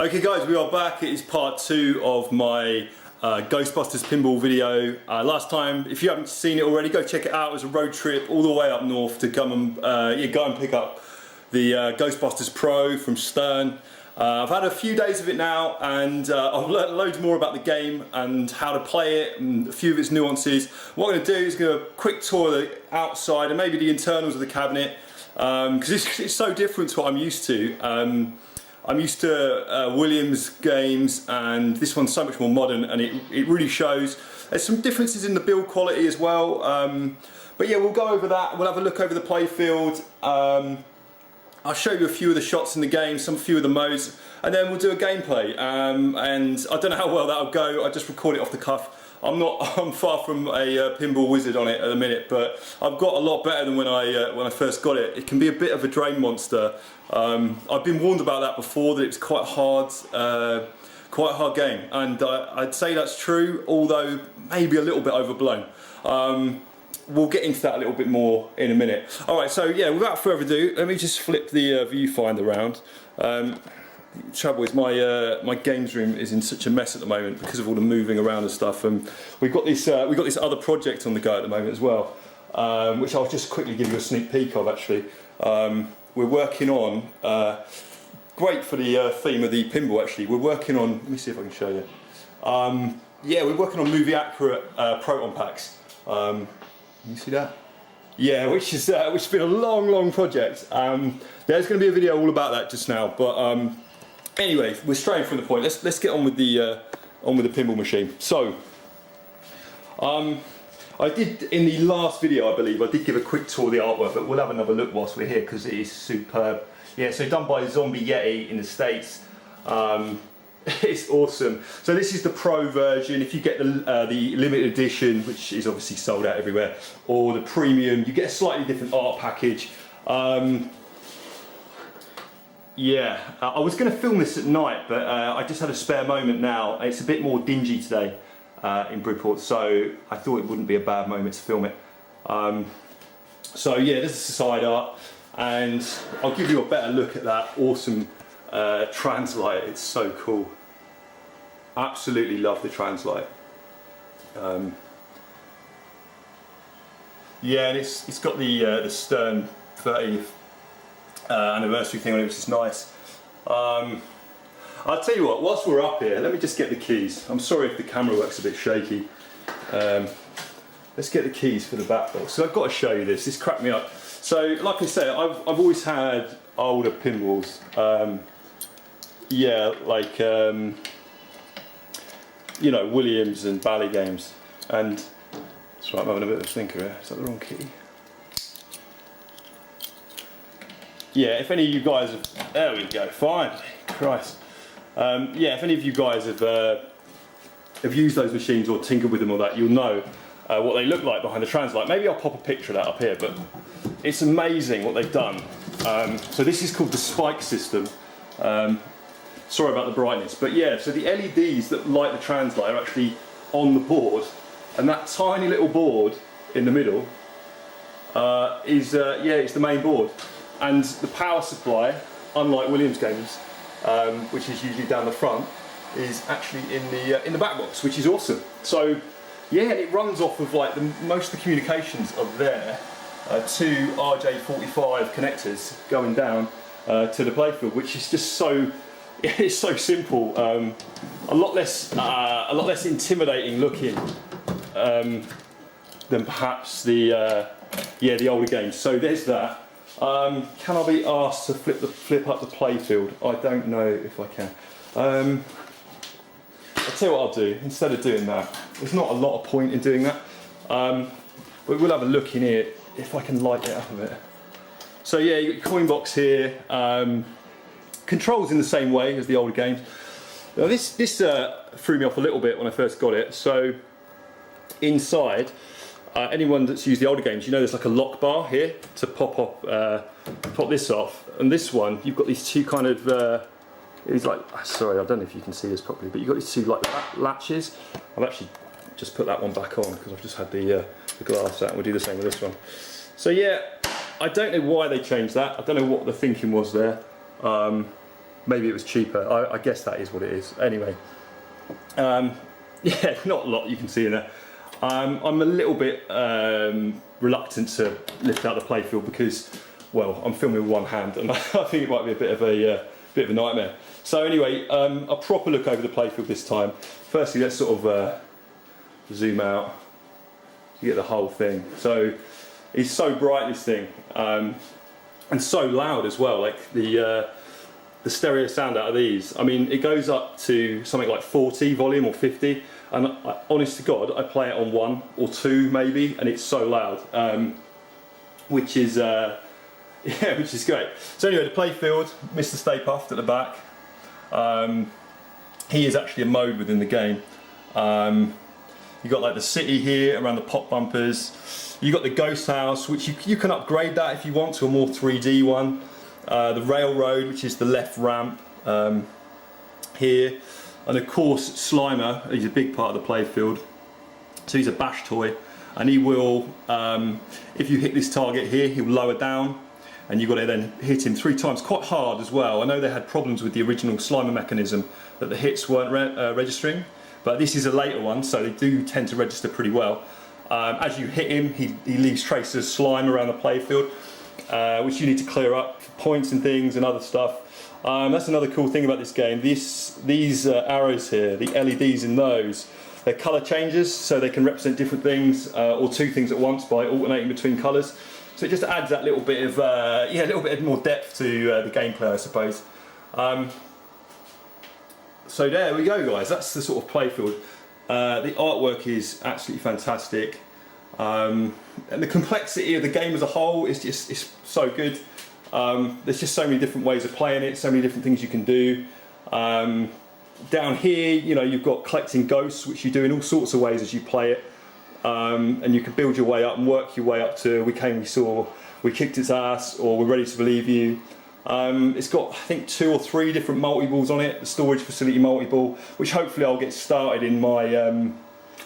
Okay guys, we are back. It is part 2 of my Ghostbusters pinball video. Last time, if you haven't seen it already, go check it out. It was a road trip all the way up north to go and pick up the Ghostbusters Pro from Stern. I've had a few days of it now, and I've learned loads more about the game and how to play it and a few of its nuances. What I'm going to do is give a quick tour of the outside and maybe the internals of the cabinet, because it's so different to what I'm used to. I'm used to Williams games, and this one's so much more modern, and it really shows. There's some differences in the build quality as well, but yeah, we'll go over that. We'll have a look over the playfield. I'll show you a few of the shots in the game, a few of the modes, and then we'll do a gameplay. And I don't know how well that'll go. I just record it off the cuff. I'm far from a pinball wizard on it at the minute, but I've got a lot better than when I first got it. It can be a bit of a drain monster. I've been warned about that before, that it's quite a hard game, and I'd say that's true, although maybe a little bit overblown. We'll get into that a little bit more in a minute. Alright, so yeah, without further ado, let me just flip the viewfinder around. The trouble is my games room is in such a mess at the moment because of all the moving around and stuff, and we've got this other project on the go at the moment as well, which I'll just quickly give you a sneak peek of actually. We're working on, great for the theme of the pinball actually, we're working on, let me see if I can show you. Yeah, we're working on movie accurate proton packs. Can you see that? Yeah, which has been a long project. There's going to be a video all about that just now, but anyway, we're straying from the point. Let's get on with the pinball machine. So, I did in the last video, I believe, I did give a quick tour of the artwork, but we'll have another look whilst we're here because it is superb. Yeah, so done by Zombie Yeti in the States. It's awesome. So this is the Pro version. If you get the limited edition, which is obviously sold out everywhere, or the premium, you get a slightly different art package. Yeah, I was going to film this at night, but I just had a spare moment now. It's a bit more dingy today in Bridport, so I thought it wouldn't be a bad moment to film it. So yeah, this is the side art, and I'll give you a better look at that awesome translight. It's so cool. Absolutely love the translight. Yeah, and it's got the Stern 30th anniversary thing on it, which is nice. I'll tell you what, whilst we're up here, let me just get the keys. I'm sorry if the camera works a bit shaky. Let's get the keys for the back box. So I've got to show you this. This cracked me up. So, like I say, I've always had older pinballs. Yeah, like you know, Williams and Bally games. And that's right, I'm having a bit of a thinker here. Is that the wrong key? Yeah, if any of you guys have, there we go, finally, Christ. Yeah, if any of you guys have used those machines or tinkered with them or that, you'll know what they look like behind the translight. Maybe I'll pop a picture of that up here, but it's amazing what they've done. So this is called the spike system. Sorry about the brightness, but yeah, so the LEDs that light the translight are actually on the board, and that tiny little board in the middle is it's the main board. And the power supply, unlike Williams games, which is usually down the front, is actually in the back box, which is awesome. So yeah, it runs off of like most of the communications are there, two RJ45 connectors going down to the playfield, which is just so, it's so simple, a lot less intimidating looking than perhaps the older games. So there's that. Can I be asked to flip up the playfield? I don't know if I can. I'll tell you what I'll do, instead of doing that. There's not a lot of point in doing that. But we'll have a look in here if I can light it up a bit. So yeah, you've got your coin box here. Controls in the same way as the older games. Now this threw me off a little bit when I first got it. So inside, anyone that's used the older games, you know there's like a lock bar here to pop this off, and this one you've got these two kind of it's like, sorry, I don't know if you can see this properly, but you've got these two like latches. I've actually just put that one back on because I've just had the glass out, and we'll do the same with this one. So yeah, I don't know why they changed that. I don't know what the thinking was there. maybe it was cheaper. I guess that is what it is. Anyway, yeah, not a lot you can see in there. I'm a little bit reluctant to lift out the playfield because, well, I'm filming with one hand and I think it might be a bit of a nightmare. So anyway, a proper look over the playfield this time. Firstly, let's sort of zoom out. You get the whole thing. So it's so bright, this thing, and so loud as well. Like the stereo sound out of these. I mean, it goes up to something like 40 volume or 50. And honest to God, I play it on 1 or 2 maybe, and it's so loud, which is yeah, which is great. So anyway, the playfield, Mr. Stay Puft at the back. He is actually a mode within the game. You've got like the city here around the pop bumpers. You've got the ghost house, which you can upgrade that if you want to a more 3D one. The railroad, which is the left ramp here. And of course, Slimer, he's a big part of the playfield. So he's a bash toy, and he will, if you hit this target here, he'll lower down, and you've got to then hit him 3 times, quite hard as well. I know they had problems with the original Slimer mechanism, that the hits weren't registering, but this is a later one, so they do tend to register pretty well. As you hit him, he leaves traces of slime around the playfield, which you need to clear up for points and things and other stuff. That's another cool thing about this game. These arrows here, the LEDs in those, they're colour changes, so they can represent different things or 2 things at once by alternating between colours. So it just adds that little bit of yeah, a little bit more depth to the gameplay, I suppose. So there we go, guys. That's the sort of playfield. The artwork is absolutely fantastic, and the complexity of the game as a whole is just so good. There's just so many different ways of playing it, so many different things you can do. Down here, you know, you've got collecting ghosts, which you do in all sorts of ways as you play it, and you can build your way up and work your way up to we came, we saw, we kicked its ass, or we're ready to believe you. It's got, I think, 2 or 3 different multi-balls on it, the storage facility multi-ball, which hopefully I'll get started in my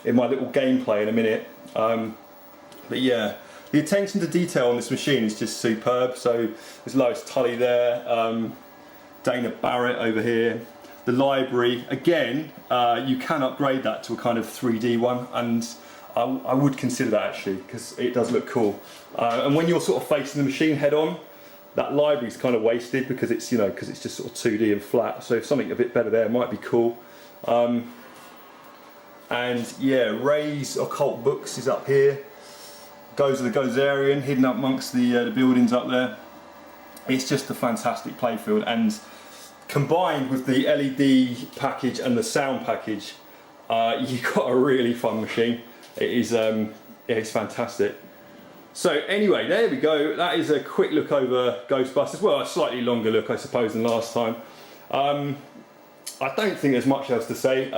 little gameplay in a minute. But yeah, the attention to detail on this machine is just superb. So there's Lois Tully there, Dana Barrett over here. The library, again, you can upgrade that to a kind of 3D one, and I would consider that actually, because it does look cool. And when you're sort of facing the machine head on, that library's kind of wasted because it's, you know, because it's just sort of 2D and flat. So if something a bit better there might be cool. And yeah, Ray's Occult Books is up here. Goes of the Gozerian, hidden up amongst the buildings up there. It's just a fantastic playfield, and combined with the LED package and the sound package, you've got a really fun machine. It is, yeah, it's fantastic. So anyway, there we go. That is a quick look over Ghostbusters. Well, a slightly longer look, I suppose, than last time. I don't think there's much else to say.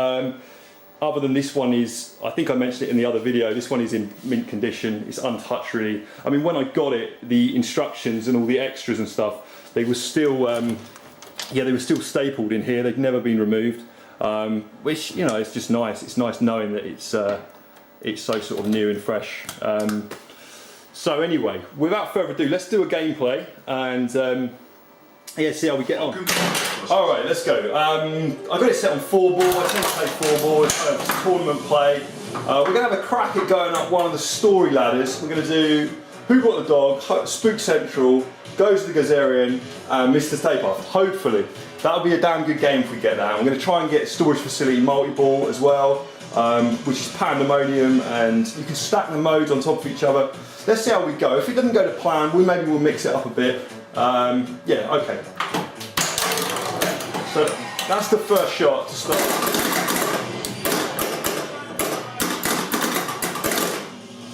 Other than this one is, I think I mentioned it in the other video, this one is in mint condition, it's untouched really. I mean, when I got it, the instructions and all the extras and stuff, they were still, yeah, they were still stapled in here, they'd never been removed, which, you know, it's just nice. It's nice knowing that it's so sort of new and fresh. So anyway, without further ado, let's do a gameplay and yeah, see how we get on. Alright, let's go. I've got it set on 4-ball, I tend to play 4-ball, it's kind of tournament play. We're going to have a crack at going up one of the story ladders. We're going to do Who Brought the Dog, Spook Central, Goes to the Gozerian, and Mr. Stay Puft. Hopefully. That'll be a damn good game if we get that. I'm going to try and get storage facility multi-ball as well, which is pandemonium, and you can stack the modes on top of each other. Let's see how we go. If it doesn't go to plan, maybe we'll mix it up a bit. Yeah, okay. So that's the first shot to start.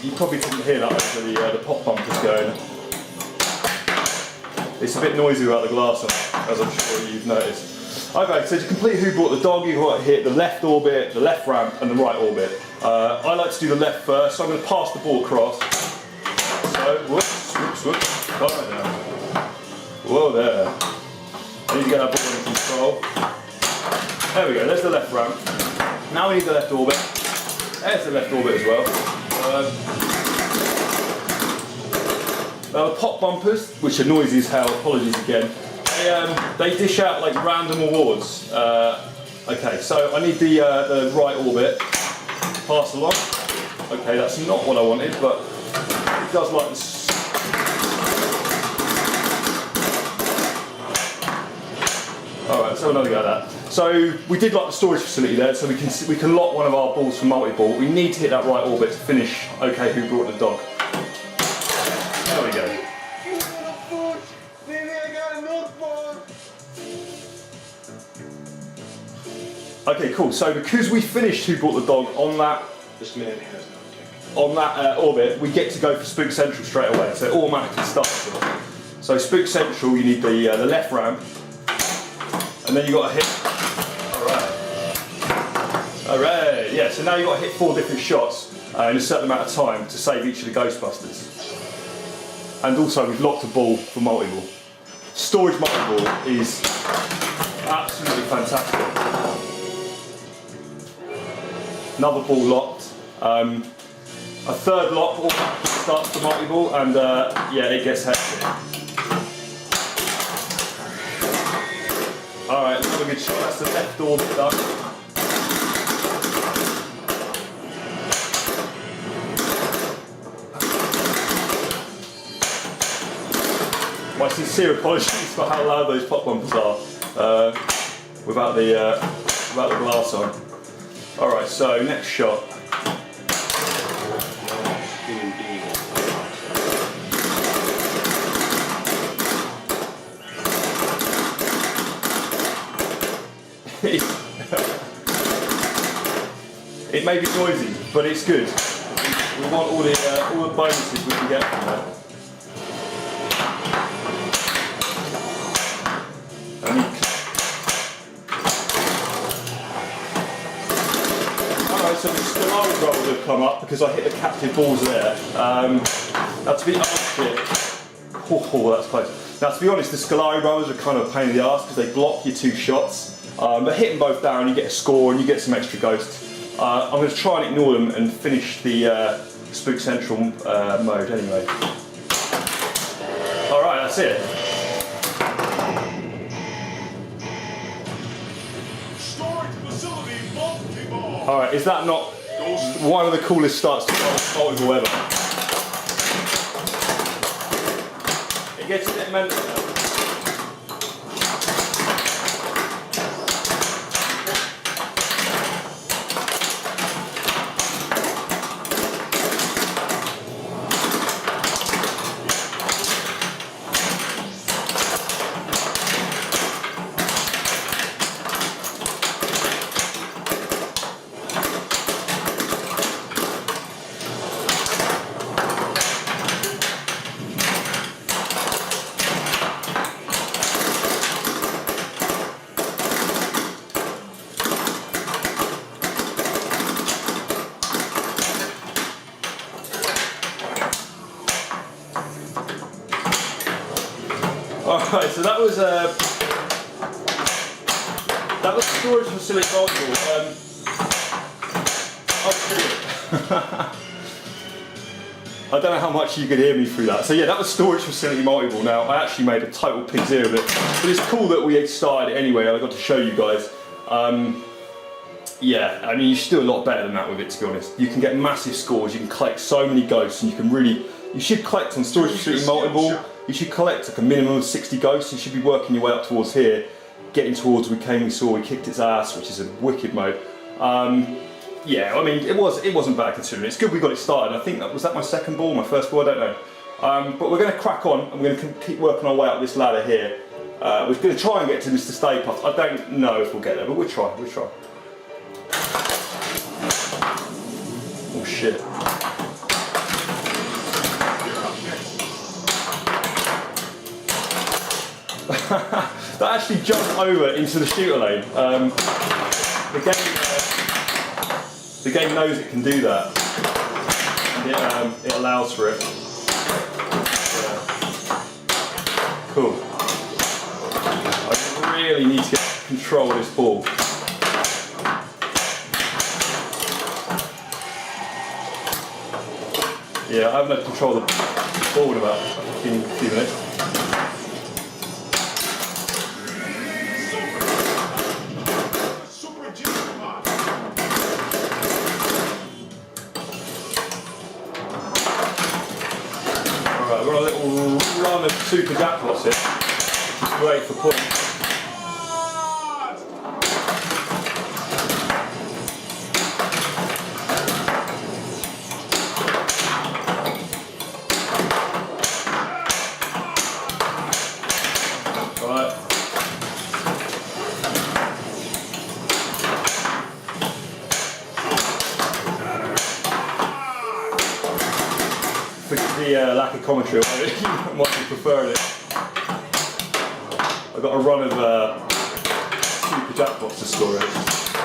You probably couldn't hear that over the pop bumpers going. It's a bit noisy without the glass on, as I'm sure you've noticed. Okay, so to complete Who Brought the Dog, you've got to hit the left orbit, the left ramp, and the right orbit. I like to do the left first, so I'm going to pass the ball across. So, whoops, whoops, whoops. Right now. Whoa there. I need to get that ball in control. There we go, there's the left ramp. Now we need the left orbit. There's the left orbit as well. Now the pop bumpers, which are noisy as hell, apologies again, they dish out like random awards. Okay, so I need the right orbit. Pass along. Okay, that's not what I wanted, but it does like this. Alright, let's have another go at that. So we did like the storage facility there, so we can lock one of our balls from multi-ball. We need to hit that right orbit to finish okay who brought the dog. There we go. Okay, cool. So because we finished who brought the dog on that orbit, we get to go for Spook Central straight away. So it automatically starts it. So Spook Central, you need the left ramp, and then you got to hit. Alright, yeah, so now you've got to hit 4 different shots in a certain amount of time to save each of the Ghostbusters. And also we've locked a ball for multi-ball. Storage multi-ball is absolutely fantastic. Another ball locked. A third lock automatically starts the multi-ball, and yeah, it gets hectic. Alright, let's have a good shot. That's the left orbit done. My sincere apologies for how loud those pop bumpers are without the glass on. Alright, so next shot. It may be noisy, but it's good. We want all the bonuses we can get from that. Alright, so the Stellari rolls have come up because I hit the captive balls there. Now to be honest, that's close. Now to be honest, the Stellari rollers are kind of a pain in the arse because they block your 2 shots. But hit them both down, you get a score and you get some extra ghosts. I'm going to try and ignore them and finish the Spook Central mode anyway. Alright, that's it. Alright, is that not one of the coolest starts to multi-ball ever? It gets a bit mental now. Alright, so that was storage facility multi-ball. I don't know how much you could hear me through that. So yeah, that was storage facility multi-ball. Now, I actually made a total pig's ear of it, but it's cool that we started it anyway. I got to show you guys. Yeah, I mean, you should do a lot better than that with it, to be honest. You can get massive scores, you can collect so many ghosts, and you should collect on storage facility multi-ball. You should collect like a minimum of 60 ghosts. You should be working your way up towards here, getting towards we saw, we kicked its ass, which is a wicked mode. Yeah, I mean, it wasn't bad considering. It's good we got it started. I think was that my second ball, my first ball, I don't know. But we're going to crack on, and we're going to keep working our way up this ladder here. We're going to try and get to Mr. Stay Puft. I don't know if we'll get there, but we'll try. Oh shit. That actually jumped over into the shooter lane. The game knows it can do that. And it allows for it. Yeah. Cool. I really need to get control of this ball. Yeah, I haven't had control of the ball in about a few minutes. super jackpots here, which is great for points. Right. The lack of commentary, you might be preferring it. I've got a run of super jackpots to score it.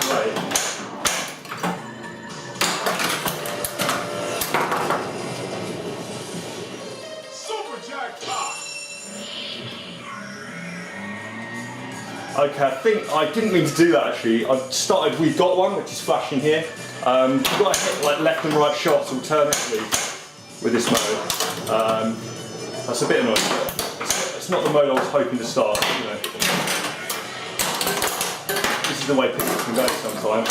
Right. Super jackpot! Okay, I think I didn't mean to do that actually. I've started, we've got one, which is flashing here. You've got to hit like left and right shots alternately with this mode. That's a bit annoying, but it's not the mode I was hoping to start, you know. This is the way pickups can go sometimes.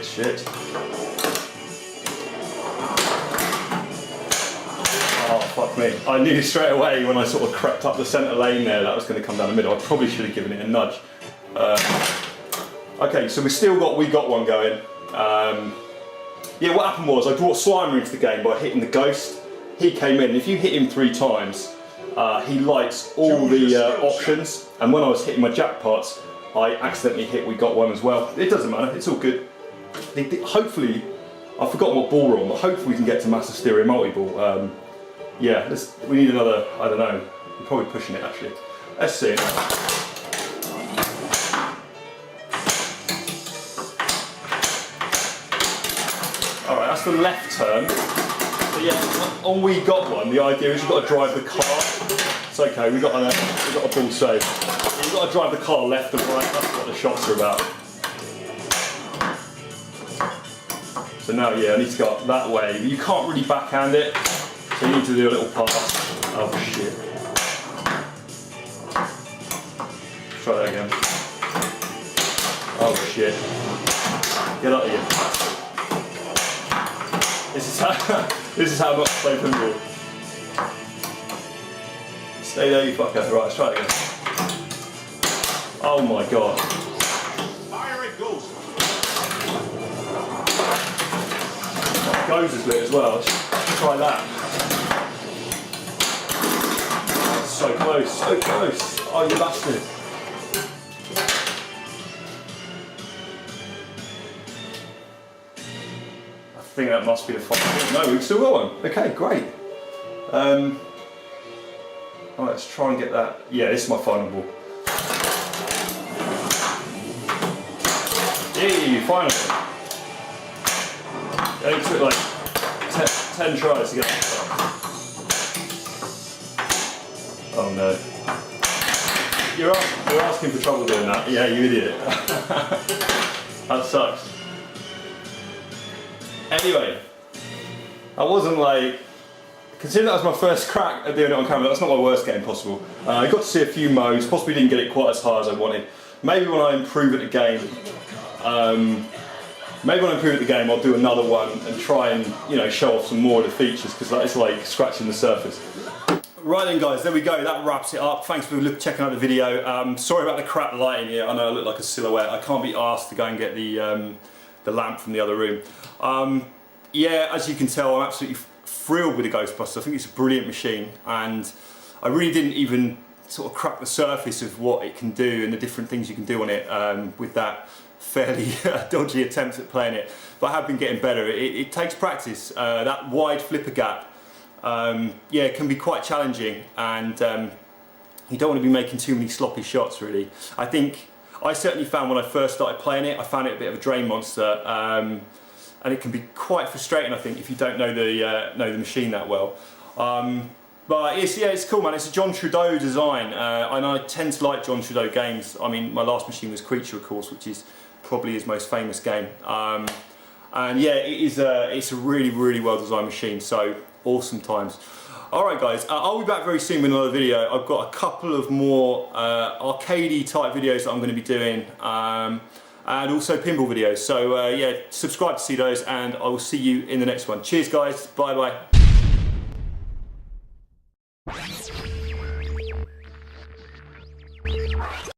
Shit. Oh, fuck me. I knew straight away when I sort of crept up the centre lane there that was going to come down the middle. I probably should have given it a nudge. Okay, so we got one going. Yeah, what happened was I brought Slimer into the game by hitting the ghost. He came in. If you hit him 3 times, he lights all the options. And when I was hitting my jackpots, I accidentally hit we got one as well. It doesn't matter. It's all good. Hopefully, I've forgotten what ball we're on, but hopefully we can get to Master Stereo multi-ball. Yeah, we need another. I don't know. I'm probably pushing it actually. Let's see. Alright, that's the left turn. So yeah, on we got one, the idea is you've got to drive the car. It's okay, we've got a ball save. You've got to drive the car left and right, that's what the shots are about. So now, yeah, I need to go up that way. You can't really backhand it, so you need to do a little pass. Oh shit. Try that again. Oh shit. Get out of here. This is how much I play pinball. Stay there, you fucker. Right, let's try it again. Oh my god. Fire it goes. Goes is lit as well. Let's try that. So close, so close. Oh, you bastard. I think that must be the final. No, we've still got one. Okay, great. Alright, let's try and get that. Yeah, this is my final ball. Yay, finally. It took like 10 tries to get that. Oh no. You're asking for trouble doing that. Yeah, you idiot. That sucks. Anyway, I wasn't like, considering that was my first crack at doing it on camera, that's not my worst game possible. I got to see a few modes, possibly didn't get it quite as hard as I wanted. Maybe when I improve at the game, I'll do another one and try and, you know, show off some more of the features, because that is like scratching the surface. Right then guys, there we go, that wraps it up. Thanks for checking out the video. Sorry about the crap lighting here, I know I look like a silhouette. I can't be asked to go and get the lamp from the other room. Yeah, as you can tell, I'm absolutely thrilled with the Ghostbuster. I think it's a brilliant machine, and I really didn't even sort of crack the surface of what it can do and the different things you can do on it with that fairly dodgy attempt at playing it. But I have been getting better. It takes practice. That wide flipper gap, yeah, it can be quite challenging, and you don't want to be making too many sloppy shots, really. I certainly found when I first started playing it, I found it a bit of a drain monster, and it can be quite frustrating, I think, if you don't know the machine that well. But it's cool, man. It's a John Trudeau design, and I tend to like John Trudeau games. I mean, my last machine was Creature, of course, which is probably his most famous game. And yeah, it's a really, really well designed machine. So awesome times. Alright guys, I'll be back very soon with another video. I've got a couple of more arcadey type videos that I'm going to be doing, and also pinball videos. So yeah, subscribe to see those, and I will see you in the next one. Cheers guys, bye bye.